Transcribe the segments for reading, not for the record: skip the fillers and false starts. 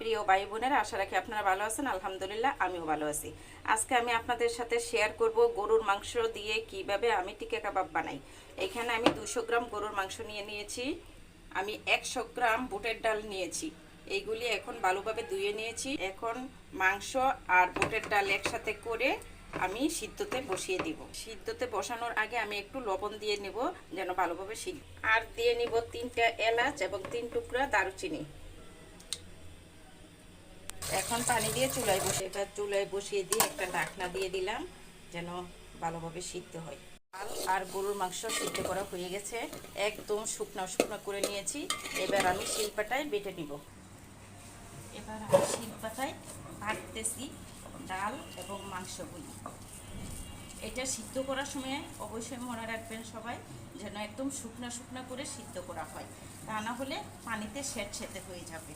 প্রিয় ভাই বোনেরা, আশা রাখি আপনারা ভালো আছেন। আলহামদুলিল্লাহ আমিও ভালো আছি। আজকে আমি আপনাদের সাথে শেয়ার করব গরুর মাংস দিয়ে কিভাবে আমি টিক্কা কাবাব বানাই। এখানে আমি 200 গ্রাম গরুর মাংস নিয়েছি। আমি 100 গ্রাম বুটের ডাল নিয়েছি। এইগুলি এখন ভালোভাবে ধুয়ে নিয়েছি। এখন মাংস আর বুটের ডাল একসাথে করে আমি সিদ্ধতে বসিয়ে দিব। সিদ্ধতে বসানোর আগে আমি একটু লবণ দিয়ে নেব যেন ভালোভাবে সিদ্ধ। আর দিয়ে নিব 3টা এলাচ এবং 3 টুকরা দারুচিনি। এখন পানি দিয়ে চুলায় বসিয়ে দিয়ে একটা ঢাকনা দিয়ে দিলাম যেন ভালোভাবে সিদ্ধ হয়। ডাল আর গরুর মাংস সিদ্ধ করা হয়ে গেছে, একদম শুকনো শুকনো করে নিয়েছি। এবার আমি শিলপাটায় বেটে নিব। এবার আমি শিলপাটায় বাটতেছি ডাল এবং মাংসগুলি। এটা সিদ্ধ করার সময় অবশ্যই মনে রাখবেন সবাই যেন একদম শুকনো শুকনো করে সিদ্ধ করা হয়, তা না হলে পানিতে সেতে হয়ে যাবে।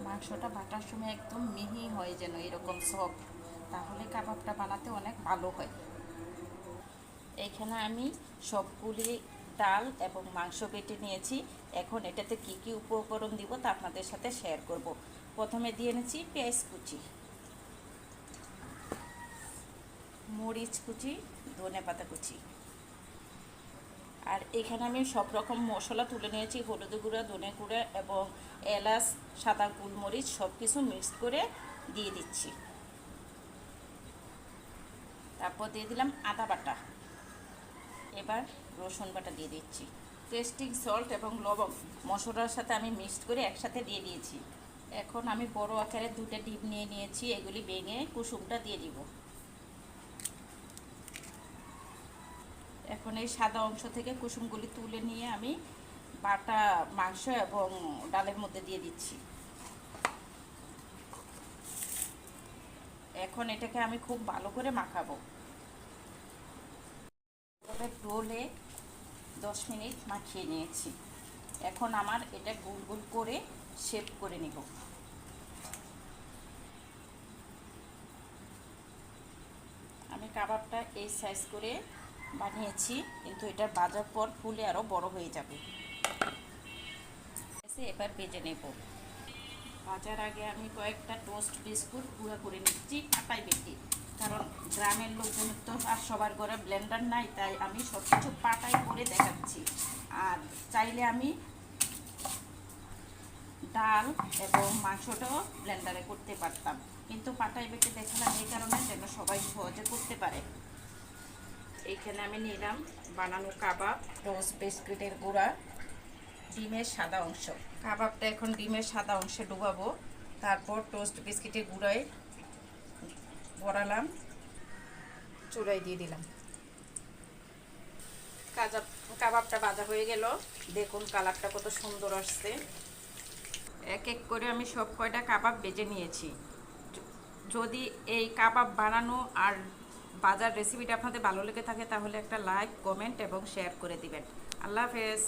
মাংসটা বাটার সময় একদম মিহি হয় যেন এরকম সফট, তাহলে কাবাবটা বানাতে অনেক ভালো হয়। এইখানে আমি সবগুলি ডাল এবং মাংস বেটে নিয়েছি। এখন এটাতে কি কি উপকরণ দিব তা আপনাদের সাথে শেয়ার করব। প্রথমে দিয়ে নিচ্ছি পেঁয়াজ কুচি, মরিচ কুচি, ধনেপাতা কুচি। আর এখানে আমি সব রকম মশলা তুলে নিয়েছি, হলুদ গুঁড়া, ধনে গুঁড়া এবং এলাচ, সাদা গোলমরিচ সব কিছু মিক্সড করে দিয়ে দিচ্ছি। তারপর দিয়ে দিলাম আদা বাটা। এবার রসুন বাটা দিয়ে দিচ্ছি। টেস্টিং সল্ট এবং লবণ মশলার সাথে আমি মিক্সড করে একসাথে দিয়ে দিয়েছি। এখন আমি বড় আকারে 2টা ডিম নিয়েছি, এগুলি ভেঙে কুসুমটা দিয়ে দিব। এখন এই সাদা অংশ থেকে কুসুমগুলি তুলে নিয়ে আমি বাটা মাংস এবং ডালের মধ্যে দিয়ে দিচ্ছি। এখন এটাকে আমি খুব ভালো করে মাখাবো। ডোলে 10 মিনিট মাখিয়ে নিয়েছি। এখন আমার এটা গোল গোল করে শেপ করে নেব। আমি কাবাবটা এই সাইজ করে বানিয়েছি, কিন্তু এটা ভাজার পর ফুলে আরও বড় হয়ে যাবে। এবার ভেজে নেব। ভাজার আগে আমি কয়েকটা টোস্ট বিস্কুট গুঁড়া করে নিচ্ছি পাটায় বেটে, কারণ গ্রামের লোকজনের তো আর সবার ঘরে ব্লেন্ডার নাই, তাই আমি সব কিছু পাটায় করে দেখাচ্ছি। আর চাইলে আমি ডাল এবং মাংসটাও ব্লেন্ডারে করতে পারতাম, কিন্তু পাটায় বেটে দেখালাম এই কারণে যেন সবাই সহজে করতে পারে। এইখানে আমি নিলাম বানানো কাবাব, টোস্ট বিস্কুটের গুঁড়া, ডিমের সাদা অংশ। কাবাবটা এখন ডিমের সাদা অংশে ডুবাবো, তারপর টোস্ট বিস্কিটের গুঁড়ায় ভরালাম, চুলায় দিয়ে দিলাম। কাবাবটা ভাজা হয়ে গেল, দেখুন কালারটা কত সুন্দর আসছে। এক এক করে আমি সব কয়টা কাবাব ভেজে নিয়েছি। যদি এই কাবাব বানানো আর বাজার রেসিপিটা আপনাদের ভালো লেগে থাকে তাহলে একটা লাইক, কমেন্ট এবং শেয়ার করে দিবেন। আল্লাহ হাফেজ।